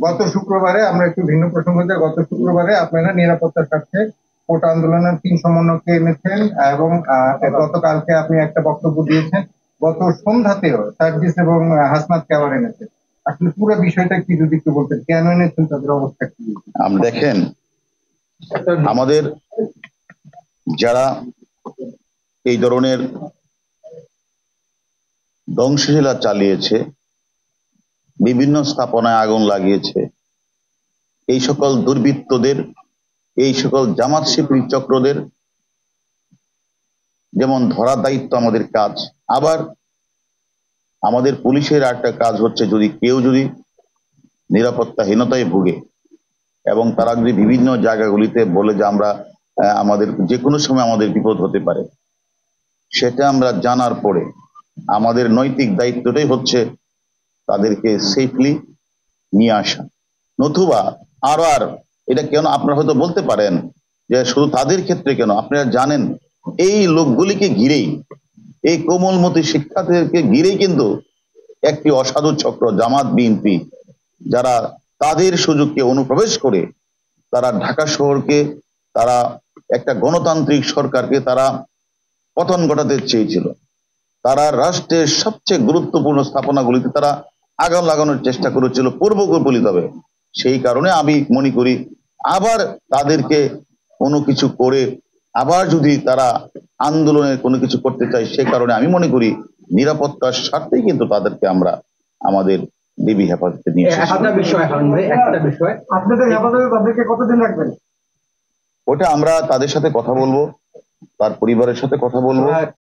গত শুক্রবারে আমরা একটু ভিন্ন প্রসঙ্গে, গত শুক্রবারে আপনারা নিরাপত্তার স্বার্থে কোটা আন্দোলনের 3 সমন্বয়কে এনেছেন এবং গতকালকে আপনি একটা বক্তব্য দিয়েছেন। গত সন্ধ্যাতেও সার্জিস এবং হাসনাতকে আবার এনেছেন। আসলে পুরো বিষয়টা কি যদি একটু বলতেন, কেন এনেছেন, তাদের অবস্থা কি? দেখেন, আমাদের যারা এই ধরনের ধ্বংসলীলা চালিয়েছে, বিভিন্ন স্থাপনায় আগুন লাগিয়েছে, এই সকল দুর্বৃত্তদের, এই সকল জামাত শিবির চক্রদের যেমন ধরার দায়িত্ব আমাদের কাজ, আবার আমাদের পুলিশের একটা কাজ হচ্ছে যদি কেউ নিরাপত্তাহীনতায় ভুগে এবং তারা যদি বিভিন্ন জায়গাগুলিতে বলে যে আমরা আমাদের যে কোনো সময় আমাদের বিপদ হতে পারে, সেটা আমরা জানার পরে আমাদের নৈতিক দায়িত্বটাই হচ্ছে তাদেরকে সেফলি নিয়ে আসা। নতুবা আর এটা কেন আপনারা হয়তো বলতে পারেন যে শুধু তাদের ক্ষেত্রে কেন, আপনারা জানেন এই লোকগুলিকে ঘিরেই, এই কোমলমতি শিক্ষার্থীদেরকে ঘিরেই কিন্তু একটি অসাধু চক্র জামাত বিএনপি, যারা তাদের সুযোগকে অনুপ্রবেশ করে তারা ঢাকা শহরকে, তারা একটা গণতান্ত্রিক সরকারকে তারা পতন ঘটাতে চেয়েছিল। তারা রাষ্ট্রের সবচেয়ে গুরুত্বপূর্ণ স্থাপনাগুলিতে তারা আগুন লাগানোর চেষ্টা করেছিল পূর্বকল্পিতভাবে। সেই কারণে আমি মনে করি আবার তাদেরকে কোনো কিছু করে আবার যদি তারা আন্দোলনের কোনো কিছু করতে চায়, সে কারণে আমি মনে করি নিরাপত্তার স্বার্থেই কিন্তু তাদেরকে আমরা আমাদের ডিবি হেফাজতে নিয়ে এসেছি। আপনাদের হেফাজতে তাদেরকে কতদিন রাখবেন? ওটা আমরা তাদের সাথে কথা বলবো, তার পরিবারের সাথে কথা বলবো।